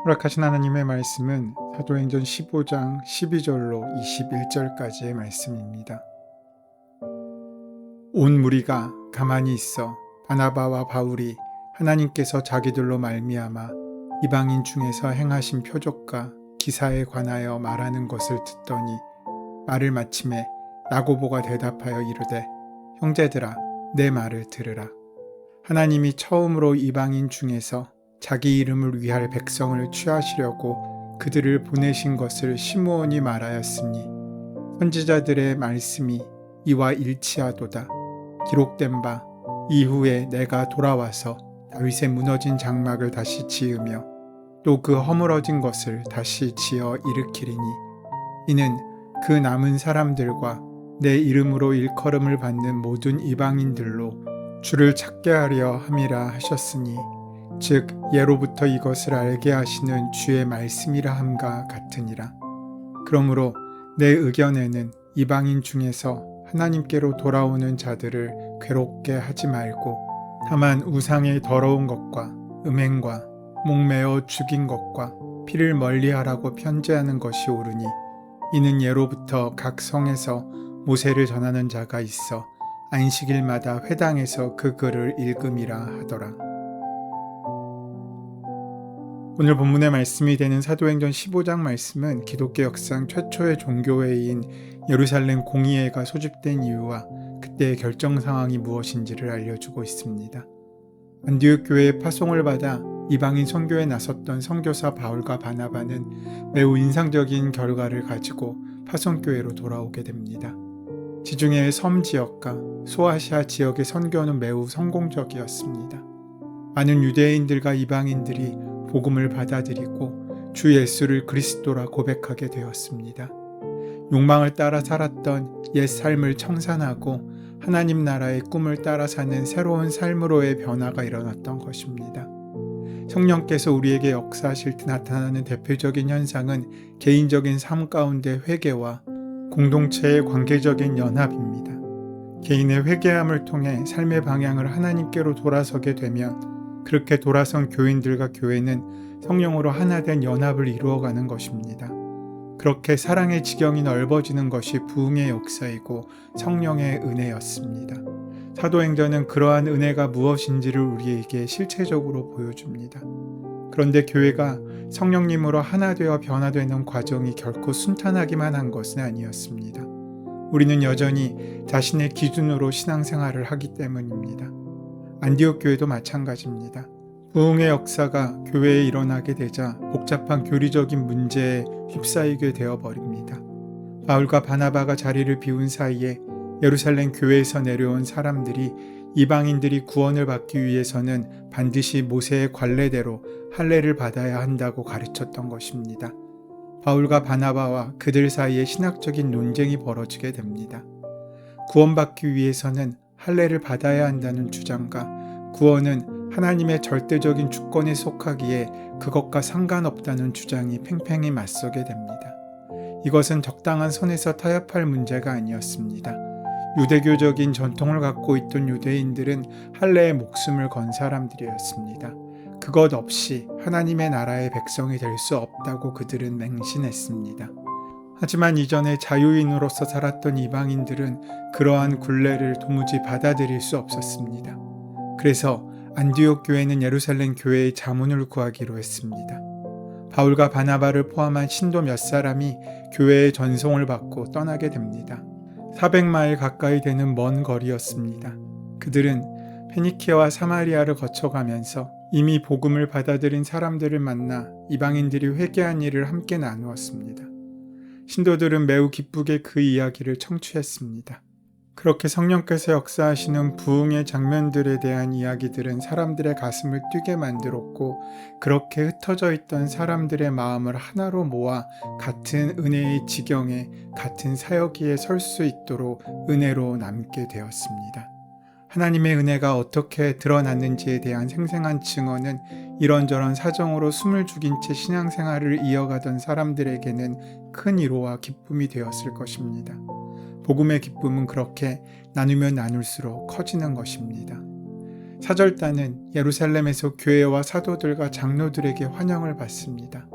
허락하신 하나님의 말씀은 사도행전 15장 12절로 21절까지의 말씀입니다. 온 무리가 가만히 있어 바나바와 바울이 하나님께서 자기들로 말미암아 이방인 중에서 행하신 표적과 기사에 관하여 말하는 것을 듣더니 말을 마침에 야고보가 대답하여 이르되 형제들아 내 말을 들으라. 하나님이 처음으로 이방인 중에서 자기 이름을 위할 백성을 취하시려고 그들을 보내신 것을 시므온이 말하였으니 선지자들의 말씀이 이와 일치하도다. 기록된 바 이후에 내가 돌아와서 다윗의 무너진 장막을 다시 지으며 또 그 허물어진 것을 다시 지어 일으키리니 이는 그 남은 사람들과 내 이름으로 일컬음을 받는 모든 이방인들로 주를 찾게 하려 함이라 하셨으니 즉 예로부터 이것을 알게 하시는 주의 말씀이라 함과 같으니라. 그러므로 내 의견에는 이방인 중에서 하나님께로 돌아오는 자들을 괴롭게 하지 말고 다만 우상의 더러운 것과 음행과 목매어 죽인 것과 피를 멀리하라고 편지하는 것이 옳으니 이는 예로부터 각 성에서 모세를 전하는 자가 있어 안식일마다 회당에서 그 글을 읽음이라 하더라. 오늘 본문의 말씀이 되는 사도행전 15장 말씀은 기독교 역사상 최초의 종교회의인 예루살렘 공의회가 소집된 이유와 그때의 결정 상황이 무엇인지를 알려주고 있습니다. 안디옥 교회의 파송을 받아 이방인 선교에 나섰던 선교사 바울과 바나바는 매우 인상적인 결과를 가지고 파송교회로 돌아오게 됩니다. 지중해의 섬 지역과 소아시아 지역의 선교는 매우 성공적이었습니다. 많은 유대인들과 이방인들이 복음을 받아들이고 주 예수를 그리스도라 고백하게 되었습니다. 욕망을 따라 살았던 옛 삶을 청산하고 하나님 나라의 꿈을 따라 사는 새로운 삶으로의 변화가 일어났던 것입니다. 성령께서 우리에게 역사하실 때 나타나는 대표적인 현상은 개인적인 삶 가운데 회개와 공동체의 관계적인 연합입니다. 개인의 회개함을 통해 삶의 방향을 하나님께로 돌아서게 되면 그렇게 돌아선 교인들과 교회는 성령으로 하나 된 연합을 이루어가는 것입니다. 그렇게 사랑의 지경이 넓어지는 것이 부흥의 역사이고 성령의 은혜였습니다. 사도행전은 그러한 은혜가 무엇인지를 우리에게 실체적으로 보여줍니다. 그런데 교회가 성령님으로 하나 되어 변화되는 과정이 결코 순탄하기만 한 것은 아니었습니다. 우리는 여전히 자신의 기준으로 신앙생활을 하기 때문입니다. 안디옥 교회도 마찬가지입니다. 부흥의 역사가 교회에 일어나게 되자 복잡한 교리적인 문제에 휩싸이게 되어버립니다. 바울과 바나바가 자리를 비운 사이에 예루살렘 교회에서 내려온 사람들이 이방인들이 구원을 받기 위해서는 반드시 모세의 관례대로 할례를 받아야 한다고 가르쳤던 것입니다. 바울과 바나바와 그들 사이에 신학적인 논쟁이 벌어지게 됩니다. 구원받기 위해서는 할례를 받아야 한다는 주장과 구원은 하나님의 절대적인 주권에 속하기에 그것과 상관없다는 주장이 팽팽히 맞서게 됩니다. 이것은 적당한 선에서 타협할 문제가 아니었습니다. 유대교적인 전통을 갖고 있던 유대인들은 할례에 목숨을 건 사람들이었습니다. 그것 없이 하나님의 나라의 백성이 될 수 없다고 그들은 맹신했습니다. 하지만 이전에 자유인으로서 살았던 이방인들은 그러한 굴레를 도무지 받아들일 수 없었습니다. 그래서 안디옥 교회는 예루살렘 교회의 자문을 구하기로 했습니다. 바울과 바나바를 포함한 신도 몇 사람이 교회의 전송을 받고 떠나게 됩니다. 400마일 가까이 되는 먼 거리였습니다. 그들은 페니키아와 사마리아를 거쳐가면서 이미 복음을 받아들인 사람들을 만나 이방인들이 회개한 일을 함께 나누었습니다. 신도들은 매우 기쁘게 그 이야기를 청취했습니다. 그렇게 성령께서 역사하시는 부흥의 장면들에 대한 이야기들은 사람들의 가슴을 뛰게 만들었고 그렇게 흩어져 있던 사람들의 마음을 하나로 모아 같은 은혜의 지경에 같은 사역위에 설 수 있도록 은혜로 남게 되었습니다. 하나님의 은혜가 어떻게 드러났는지에 대한 생생한 증언은 이런저런 사정으로 숨을 죽인 채 신앙생활을 이어가던 사람들에게는 큰 위로와 기쁨이 되었을 것입니다. 복음의 기쁨은 그렇게 나누면 나눌수록 커지는 것입니다. 사절단은 예루살렘에서 교회와 사도들과 장로들에게 환영을 받습니다.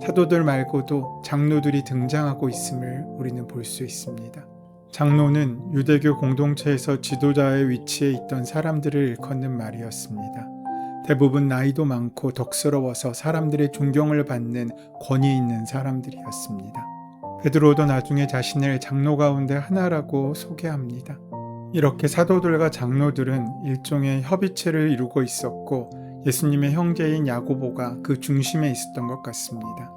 사도들 말고도 장로들이 등장하고 있음을 우리는 볼 수 있습니다. 장로는 유대교 공동체에서 지도자의 위치에 있던 사람들을 일컫는 말이었습니다. 대부분 나이도 많고 덕스러워서 사람들의 존경을 받는 권위 있는 사람들이었습니다. 베드로도 나중에 자신을 장로 가운데 하나라고 소개합니다. 이렇게 사도들과 장로들은 일종의 협의체를 이루고 있었고 예수님의 형제인 야고보가 그 중심에 있었던 것 같습니다.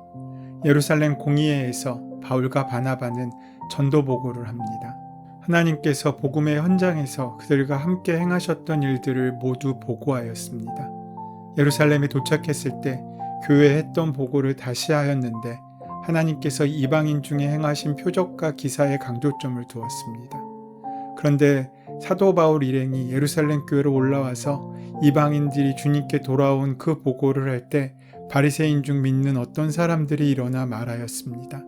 예루살렘 공의회에서 바울과 바나바는 전도 보고를 합니다. 하나님께서 복음의 현장에서 그들과 함께 행하셨던 일들을 모두 보고하였습니다. 예루살렘에 도착했을 때 교회에 했던 보고를 다시 하였는데 하나님께서 이방인 중에 행하신 표적과 기사에 강조점을 두었습니다. 그런데 사도 바울 일행이 예루살렘 교회로 올라와서 이방인들이 주님께 돌아온 그 보고를 할 때 바리새인 중 믿는 어떤 사람들이 일어나 말하였습니다.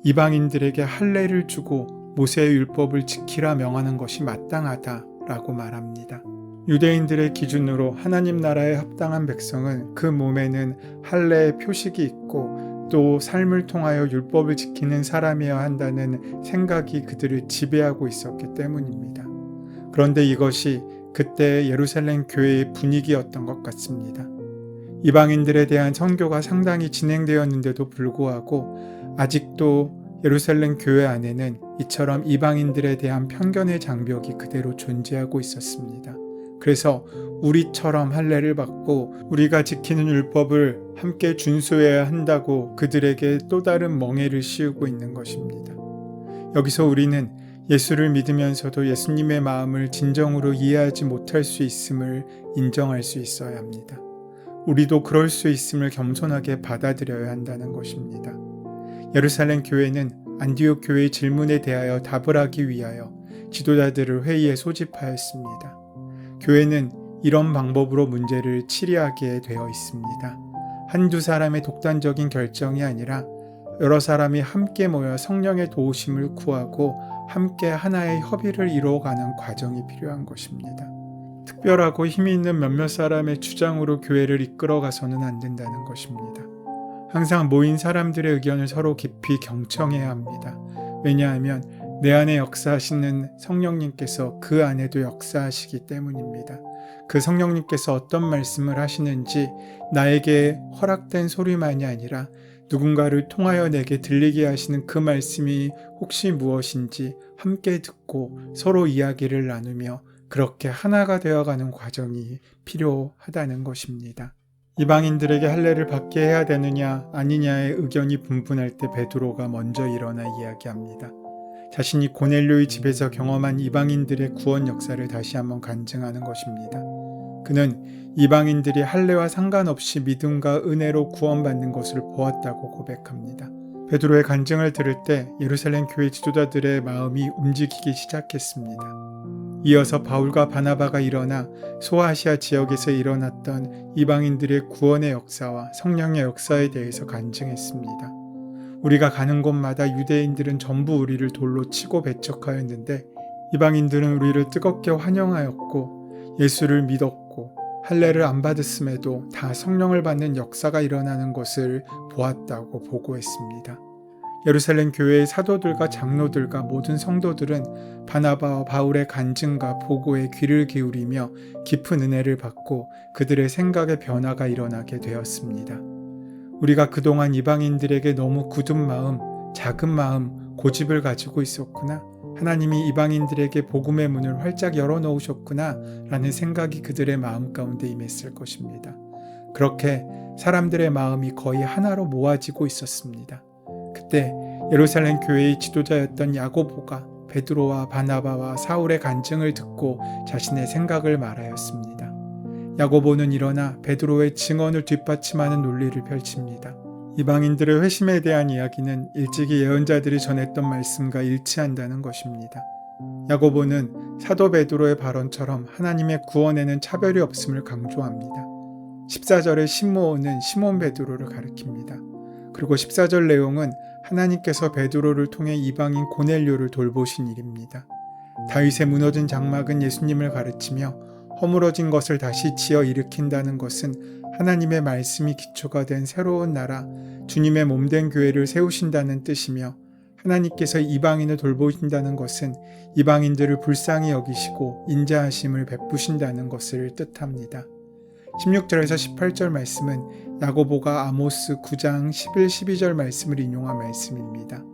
이방인들에게 할례를 주고 모세의 율법을 지키라 명하는 것이 마땅하다라고 말합니다. 유대인들의 기준으로 하나님 나라에 합당한 백성은 그 몸에는 할례의 표식이 있고 또 삶을 통하여 율법을 지키는 사람이어야 한다는 생각이 그들을 지배하고 있었기 때문입니다. 그런데 이것이 그때 예루살렘 교회의 분위기였던 것 같습니다. 이방인들에 대한 선교가 상당히 진행되었는데도 불구하고 아직도 예루살렘 교회 안에는 이처럼 이방인들에 대한 편견의 장벽이 그대로 존재하고 있었습니다. 그래서 우리처럼 할례를 받고 우리가 지키는 율법을 함께 준수해야 한다고 그들에게 또 다른 멍해를 씌우고 있는 것입니다. 여기서 우리는 예수를 믿으면서도 예수님의 마음을 진정으로 이해하지 못할 수 있음을 인정할 수 있어야 합니다. 우리도 그럴 수 있음을 겸손하게 받아들여야 한다는 것입니다. 예루살렘 교회는 안디옥 교회의 질문에 대하여 답을 하기 위하여 지도자들을 회의에 소집하였습니다. 교회는 이런 방법으로 문제를 치리하게 되어 있습니다. 한두 사람의 독단적인 결정이 아니라 여러 사람이 함께 모여 성령의 도우심을 구하고 함께 하나의 협의를 이루어가는 과정이 필요한 것입니다. 특별하고 힘이 있는 몇몇 사람의 주장으로 교회를 이끌어가서는 안 된다는 것입니다. 항상 모인 사람들의 의견을 서로 깊이 경청해야 합니다. 왜냐하면 내 안에 역사하시는 성령님께서 그 안에도 역사하시기 때문입니다. 그 성령님께서 어떤 말씀을 하시는지 나에게 허락된 소리만이 아니라 누군가를 통하여 내게 들리게 하시는 그 말씀이 혹시 무엇인지 함께 듣고 서로 이야기를 나누며 그렇게 하나가 되어가는 과정이 필요하다는 것입니다. 이방인들에게 할례를 받게 해야 되느냐 아니냐의 의견이 분분할 때 베드로가 먼저 일어나 이야기합니다. 자신이 고넬료의 집에서 경험한 이방인들의 구원 역사를 다시 한번 간증하는 것입니다. 그는 이방인들이 할례와 상관없이 믿음과 은혜로 구원받는 것을 보았다고 고백합니다. 베드로의 간증을 들을 때 예루살렘 교회 지도자들의 마음이 움직이기 시작했습니다. 이어서 바울과 바나바가 일어나 소아시아 지역에서 일어났던 이방인들의 구원의 역사와 성령의 역사에 대해서 간증했습니다. 우리가 가는 곳마다 유대인들은 전부 우리를 돌로 치고 배척하였는데 이방인들은 우리를 뜨겁게 환영하였고 예수를 믿었고 할례를 안 받았음에도 다 성령을 받는 역사가 일어나는 것을 보았다고 보고했습니다. 예루살렘 교회의 사도들과 장로들과 모든 성도들은 바나바와 바울의 간증과 보고에 귀를 기울이며 깊은 은혜를 받고 그들의 생각의 변화가 일어나게 되었습니다. 우리가 그동안 이방인들에게 너무 굳은 마음, 작은 마음, 고집을 가지고 있었구나. 하나님이 이방인들에게 복음의 문을 활짝 열어놓으셨구나 라는 생각이 그들의 마음 가운데 임했을 것입니다. 그렇게 사람들의 마음이 거의 하나로 모아지고 있었습니다. 그때 예루살렘 교회의 지도자였던 야고보가 베드로와 바나바와 사울의 간증을 듣고 자신의 생각을 말하였습니다. 야고보는 일어나 베드로의 증언을 뒷받침하는 논리를 펼칩니다. 이방인들의 회심에 대한 이야기는 일찍이 예언자들이 전했던 말씀과 일치한다는 것입니다. 야고보는 사도 베드로의 발언처럼 하나님의 구원에는 차별이 없음을 강조합니다. 14절의 시므온은 시몬 베드로를 가리킵니다. 그리고 14절 내용은 하나님께서 베드로를 통해 이방인 고넬료를 돌보신 일입니다. 다윗의 무너진 장막은 예수님을 가르치며 허물어진 것을 다시 지어 일으킨다는 것은 하나님의 말씀이 기초가 된 새로운 나라, 주님의 몸된 교회를 세우신다는 뜻이며, 하나님께서 이방인을 돌보신다는 것은 이방인들을 불쌍히 여기시고 인자하심을 베푸신다는 것을 뜻합니다. 16절에서 18절 말씀은 야고보가 아모스 9장 11, 12절 말씀을 인용한 말씀입니다.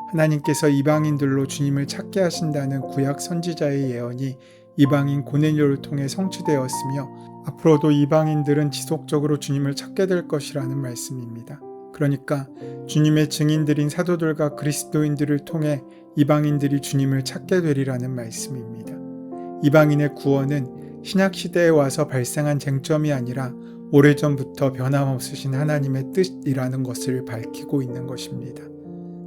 하나님께서 이방인들로 주님을 찾게 하신다는 구약 선지자의 예언이 이방인 고넬료를 통해 성취되었으며, 앞으로도 이방인들은 지속적으로 주님을 찾게 될 것이라는 말씀입니다. 그러니까 주님의 증인들인 사도들과 그리스도인들을 통해 이방인들이 주님을 찾게 되리라는 말씀입니다. 이방인의 구원은 신약시대에 와서 발생한 쟁점이 아니라 오래전부터 변함없으신 하나님의 뜻이라는 것을 밝히고 있는 것입니다.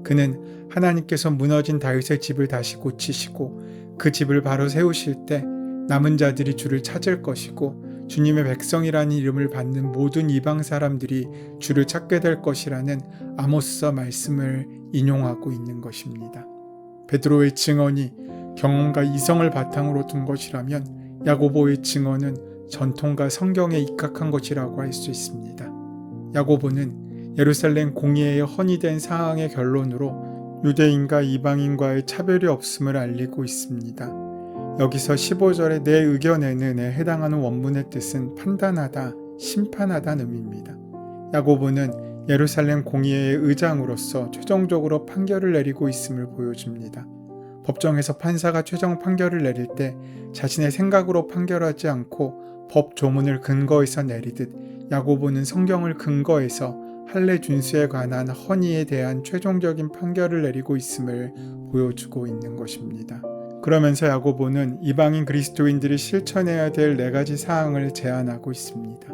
그는 하나님께서 무너진 다윗의 집을 다시 고치시고 그 집을 바로 세우실 때 남은 자들이 주를 찾을 것이고, 주님의 백성이라는 이름을 받는 모든 이방 사람들이 주를 찾게 될 것이라는 아모스서 말씀을 인용하고 있는 것입니다. 베드로의 증언이 경험과 이성을 바탕으로 둔 것이라면 야고보의 증언은 전통과 성경에 입각한 것이라고 할 수 있습니다. 야고보는 예루살렘 공의회의 헌의된 사항의 결론으로 유대인과 이방인과의 차별이 없음을 알리고 있습니다. 여기서 15절의 내 의견에는에 해당하는 원문의 뜻은 판단하다, 심판하다는 의미입니다. 야고보는 예루살렘 공의회의 의장으로서 최종적으로 판결을 내리고 있음을 보여줍니다. 법정에서 판사가 최종 판결을 내릴 때 자신의 생각으로 판결하지 않고 법 조문을 근거해서 내리듯, 야고보는 성경을 근거해서 할례 준수에 관한 헌의에 대한 최종적인 판결을 내리고 있음을 보여주고 있는 것입니다. 그러면서 야고보는 이방인 그리스도인들이 실천해야 될 4가지 사항을 제안하고 있습니다.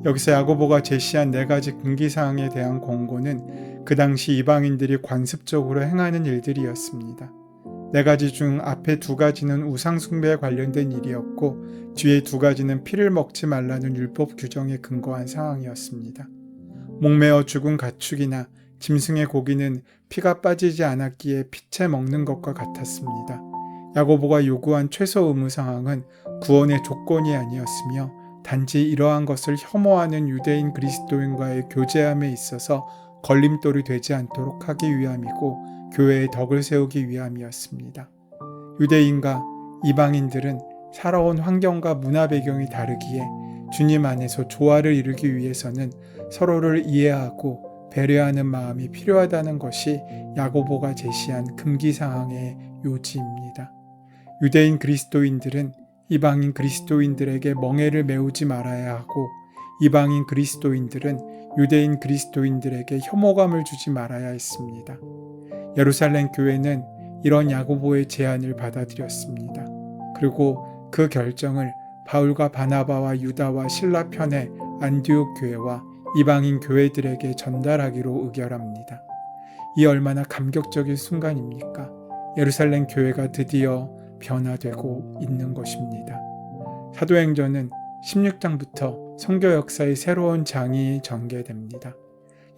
여기서 야고보가 제시한 4가지 금기사항에 대한 권고는 그 당시 이방인들이 관습적으로 행하는 일들이었습니다. 4가지 중 앞에 2가지는 우상숭배에 관련된 일이었고, 뒤에 2가지는 피를 먹지 말라는 율법 규정에 근거한 상황이었습니다. 목매어 죽은 가축이나 짐승의 고기는 피가 빠지지 않았기에 피채 먹는 것과 같았습니다. 야고보가 요구한 최소 의무 상황은 구원의 조건이 아니었으며, 단지 이러한 것을 혐오하는 유대인 그리스도인과의 교제함에 있어서 걸림돌이 되지 않도록 하기 위함이고, 교회의 덕을 세우기 위함이었습니다. 유대인과 이방인들은 살아온 환경과 문화 배경이 다르기에 주님 안에서 조화를 이루기 위해서는 서로를 이해하고 배려하는 마음이 필요하다는 것이 야고보가 제시한 금기사항의 요지입니다. 유대인 그리스도인들은 이방인 그리스도인들에게 멍에를 메우지 말아야 하고, 이방인 그리스도인들은 유대인 그리스도인들에게 혐오감을 주지 말아야 했습니다. 예루살렘 교회는 이런 야고보의 제안을 받아들였습니다. 그리고 그 결정을 바울과 바나바와 유다와 실라 편의 안디옥 교회와 이방인 교회들에게 전달하기로 의결합니다. 이 얼마나 감격적인 순간입니까? 예루살렘 교회가 드디어 변화되고 있는 것입니다. 사도행전은 16장부터 선교 역사의 새로운 장이 전개됩니다.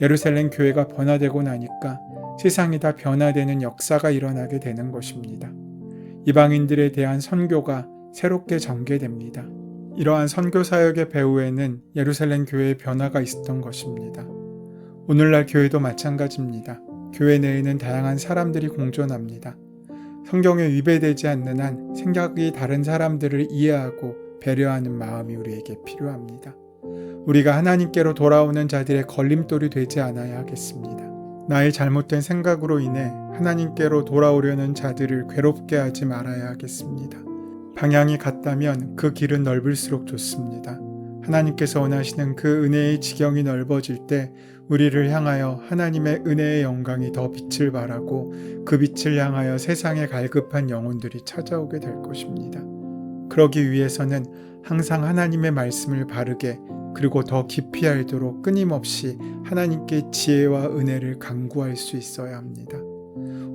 예루살렘 교회가 변화되고 나니까 세상이 다 변화되는 역사가 일어나게 되는 것입니다. 이방인들에 대한 선교가 새롭게 전개됩니다. 이러한 선교 사역의 배후에는 예루살렘 교회의 변화가 있었던 것입니다. 오늘날 교회도 마찬가지입니다. 교회 내에는 다양한 사람들이 공존합니다. 성경에 위배되지 않는 한 생각이 다른 사람들을 이해하고 배려하는 마음이 우리에게 필요합니다. 우리가 하나님께로 돌아오는 자들의 걸림돌이 되지 않아야 하겠습니다. 나의 잘못된 생각으로 인해 하나님께로 돌아오려는 자들을 괴롭게 하지 말아야 하겠습니다. 방향이 같다면 그 길은 넓을수록 좋습니다. 하나님께서 원하시는 그 은혜의 지경이 넓어질 때 우리를 향하여 하나님의 은혜의 영광이 더 빛을 발하고, 그 빛을 향하여 세상에 갈급한 영혼들이 찾아오게 될 것입니다. 그러기 위해서는 항상 하나님의 말씀을 바르게, 그리고 더 깊이 알도록 끊임없이 하나님께 지혜와 은혜를 간구할 수 있어야 합니다.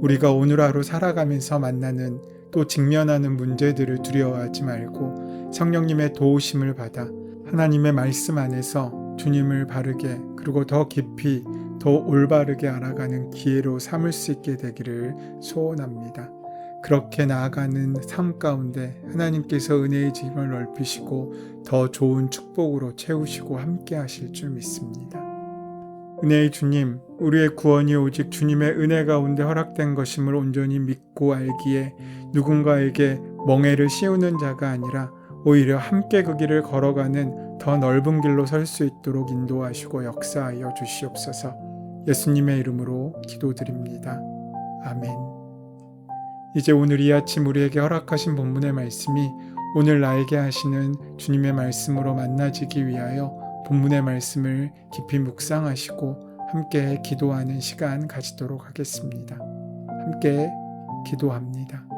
우리가 오늘 하루 살아가면서 만나는 또 직면하는 문제들을 두려워하지 말고 성령님의 도우심을 받아 하나님의 말씀 안에서 주님을 바르게, 그리고 더 깊이 더 올바르게 알아가는 기회로 삼을 수 있게 되기를 소원합니다. 그렇게 나아가는 삶 가운데 하나님께서 은혜의 지경을 넓히시고 더 좋은 축복으로 채우시고 함께 하실 줄 믿습니다. 은혜의 주님, 우리의 구원이 오직 주님의 은혜 가운데 허락된 것임을 온전히 믿고 알기에 누군가에게 멍에를 씌우는 자가 아니라 오히려 함께 그 길을 걸어가는 더 넓은 길로 설 수 있도록 인도하시고 역사하여 주시옵소서. 예수님의 이름으로 기도드립니다. 아멘. 이제 오늘 이 아침 우리에게 허락하신 본문의 말씀이 오늘 나에게 하시는 주님의 말씀으로 만나지기 위하여 본문의 말씀을 깊이 묵상하시고 함께 기도하는 시간 가지도록 하겠습니다. 함께 기도합니다.